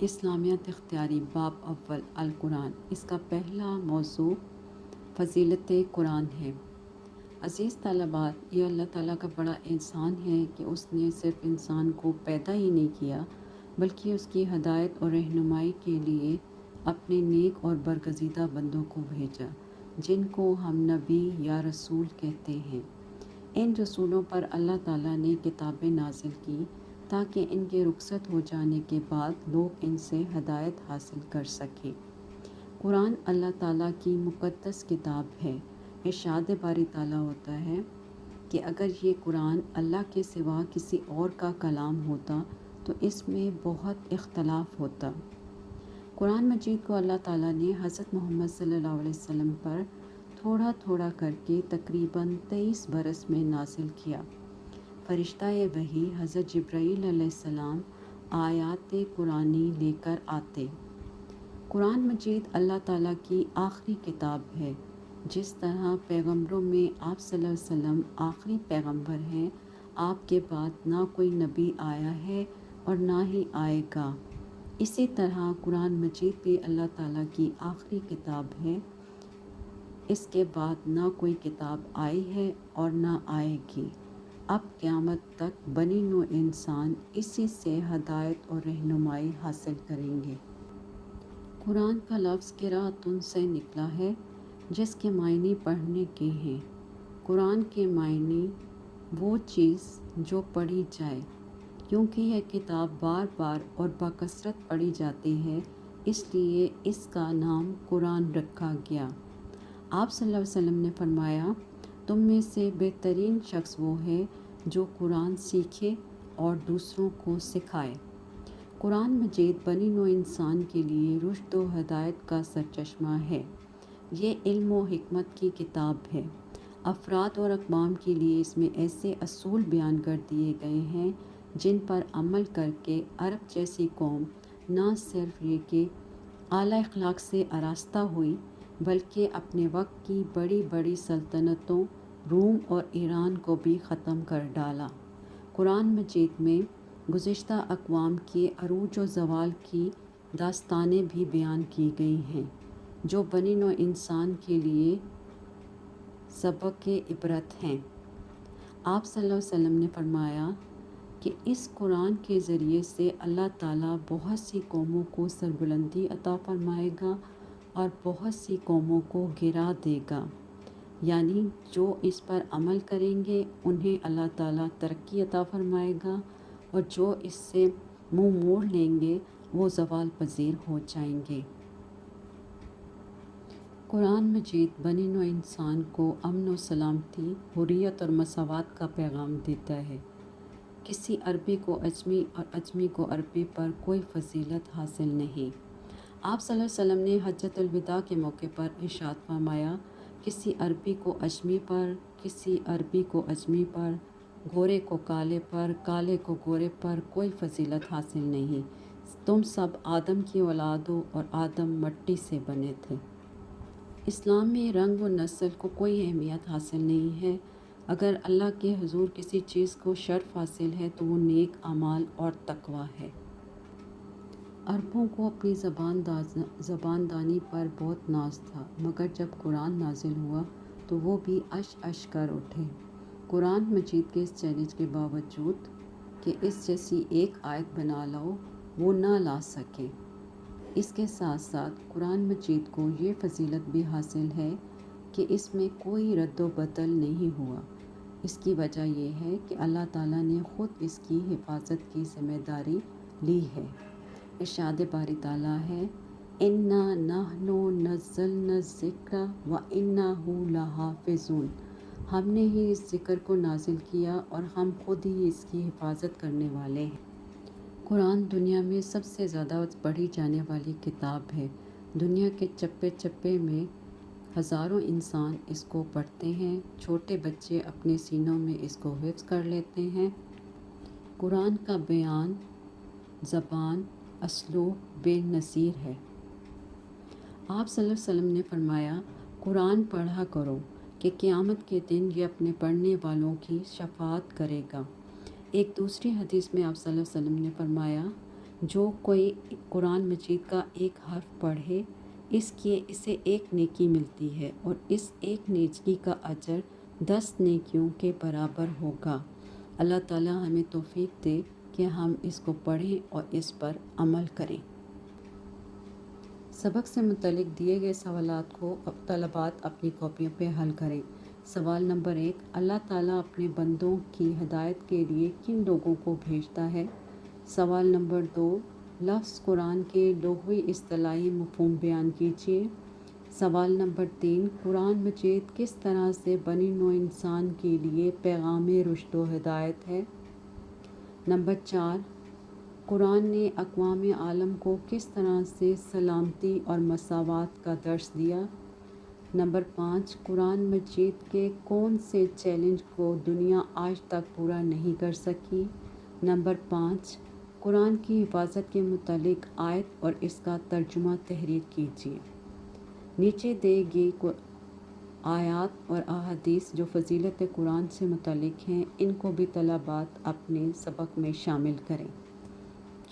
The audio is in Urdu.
اسلامیات اختیاری باب اول القرآن۔ اس کا پہلا موضوع فضیلت قرآن ہے۔ عزیز طالبات، یہ اللہ تعالیٰ کا بڑا احسان ہے کہ اس نے صرف انسان کو پیدا ہی نہیں کیا بلکہ اس کی ہدایت اور رہنمائی کے لیے اپنے نیک اور برگزیدہ بندوں کو بھیجا، جن کو ہم نبی یا رسول کہتے ہیں۔ ان رسولوں پر اللہ تعالیٰ نے کتابیں نازل کی تاکہ ان کے رخصت ہو جانے کے بعد لوگ ان سے ہدایت حاصل کر سکیں۔ قرآن اللہ تعالیٰ کی مقدس کتاب ہے۔ ارشاد باری تعالیٰ ہوتا ہے کہ اگر یہ قرآن اللہ کے سوا کسی اور کا کلام ہوتا تو اس میں بہت اختلاف ہوتا۔ قرآن مجید کو اللہ تعالیٰ نے حضرت محمد صلی اللہ علیہ وسلم پر تھوڑا تھوڑا کر کے تقریباً 23 برس میں نازل کیا۔ فرشتہ وحی حضرت جبرائیل علیہ السلام آیات قرآنی لے کر آتے۔ قرآن مجید اللہ تعالیٰ کی آخری کتاب ہے۔ جس طرح پیغمبروں میں آپ صلی اللہ علیہ وسلم آخری پیغمبر ہیں، آپ کے بعد نہ کوئی نبی آیا ہے اور نہ ہی آئے گا، اسی طرح قرآن مجید بھی اللہ تعالیٰ کی آخری کتاب ہے۔ اس کے بعد نہ کوئی کتاب آئی ہے اور نہ آئے گی۔ اب قیامت تک بنی نوع انسان اسی سے ہدایت اور رہنمائی حاصل کریں گے۔ قرآن کا لفظ قراءۃ سے نکلا ہے، جس کے معنی پڑھنے کے ہیں۔ قرآن کے معنی وہ چیز جو پڑھی جائے۔ کیونکہ یہ کتاب بار بار اور بکثرت پڑھی جاتی ہے، اس لیے اس کا نام قرآن رکھا گیا۔ آپ صلی اللہ علیہ وسلم نے فرمایا، تم میں سے بہترین شخص وہ ہے جو قرآن سیکھے اور دوسروں کو سکھائے۔ قرآن مجید بنی نوع انسان کے لیے رشد و ہدایت کا سرچشمہ ہے۔ یہ علم و حکمت کی کتاب ہے۔ افراد اور اقوام کے لیے اس میں ایسے اصول بیان کر دیے گئے ہیں جن پر عمل کر کے عرب جیسی قوم نہ صرف یہ کہ اعلیٰ اخلاق سے آراستہ ہوئی بلکہ اپنے وقت کی بڑی بڑی سلطنتوں روم اور ایران کو بھی ختم کر ڈالا۔ قرآن مجید میں گزشتہ اقوام کے عروج و زوال کی داستانیں بھی بیان کی گئی ہیں، جو بنی نوع انسان کے لیے سبق عبرت ہیں۔ آپ صلی اللہ علیہ وسلم نے فرمایا کہ اس قرآن کے ذریعے سے اللہ تعالیٰ بہت سی قوموں کو سربلندی عطا فرمائے گا اور بہت سی قوموں کو گرا دے گا، یعنی جو اس پر عمل کریں گے انہیں اللہ تعالیٰ ترقی عطا فرمائے گا، اور جو اس سے منہ موڑ لیں گے وہ زوال پذیر ہو جائیں گے۔ قرآن مجید بنی نوع انسان کو امن و سلامتی، حریت اور مساوات کا پیغام دیتا ہے۔ کسی عربی کو اجمی اور اجمی کو عربی پر کوئی فضیلت حاصل نہیں۔ آپ صلی اللہ علیہ وسلم نے حجۃ الوداع کے موقع پر ارشاد فرمایا، کسی عربی کو اجمی پر، کسی عربی کو اجمی پر، گورے کو کالے پر، کالے کو گورے پر کوئی فضیلت حاصل نہیں۔ تم سب آدم کی اولاد ہو اور آدم مٹی سے بنے تھے۔ اسلام میں رنگ و نسل کو کوئی اہمیت حاصل نہیں ہے۔ اگر اللہ کے حضور کسی چیز کو شرف حاصل ہے تو وہ نیک اعمال اور تقویٰ ہے۔ عربوں کو اپنی زبان دانی پر بہت ناز تھا، مگر جب قرآن نازل ہوا تو وہ بھی اش اش کر اٹھے۔ قرآن مجید کے اس چیلنج کے باوجود کہ اس جیسی ایک آیت بنا لاؤ، وہ نہ لا سکے۔ اس کے ساتھ ساتھ قرآن مجید کو یہ فضیلت بھی حاصل ہے کہ اس میں کوئی رد و بدل نہیں ہوا۔ اس کی وجہ یہ ہے کہ اللہ تعالیٰ نے خود اس کی حفاظت کی ذمہ داری لی ہے۔ ارشاد باری تعالیٰ ہے، اِنَّا نَحْنُ نَزَّلْنَا الذِّکْرَ وَإِنَّهُ لَحَافِظُونَ۔ ہم نے ہی اس ذکر کو نازل کیا اور ہم خود ہی اس کی حفاظت کرنے والے ہیں۔ قرآن دنیا میں سب سے زیادہ پڑھی جانے والی کتاب ہے۔ دنیا کے چپے چپے میں ہزاروں انسان اس کو پڑھتے ہیں۔ چھوٹے بچے اپنے سینوں میں اس کو حفظ کر لیتے ہیں۔ قرآن کا بیان، زبان، اسلوب بے نظیر ہے۔ آپ صلی اللہ علیہ وسلم نے فرمایا، قرآن پڑھا کرو کہ قیامت کے دن یہ اپنے پڑھنے والوں کی شفاعت کرے گا۔ ایک دوسری حدیث میں آپ صلی اللہ علیہ وسلم نے فرمایا، جو کوئی قرآن مجید کا ایک حرف پڑھے اسے ایک نیکی ملتی ہے اور اس ایک نیکی کا اجر 10 نیکیوں کے برابر ہوگا۔ اللہ تعالیٰ ہمیں توفیق دے کہ ہم اس کو پڑھیں اور اس پر عمل کریں۔ سبق سے متعلق دیے گئے سوالات کو طلبات اپنی کاپیوں پہ حل کریں۔ سوال نمبر 1، اللہ تعالیٰ اپنے بندوں کی ہدایت کے لیے کن لوگوں کو بھیجتا ہے؟ سوال نمبر 2، لفظ قرآن کے لغوی اصطلاحی مفہوم بیان کیجیے۔ سوال نمبر 3، قرآن مجید کس طرح سے بنی نوع انسان کے لیے پیغام رشد و ہدایت ہے؟ نمبر 4، قرآن نے اقوام عالم کو کس طرح سے سلامتی اور مساوات کا درس دیا؟ نمبر 5، قرآن مجید کے کون سے چیلنج کو دنیا آج تک پورا نہیں کر سکی؟ نمبر 5، قرآن کی حفاظت کے متعلق آیت اور اس کا ترجمہ تحریر کیجیے۔ نیچے دی گئی آیات اور احادیث جو فضیلت قرآن سے متعلق ہیں ان کو بھی طلبات اپنے سبق میں شامل کریں۔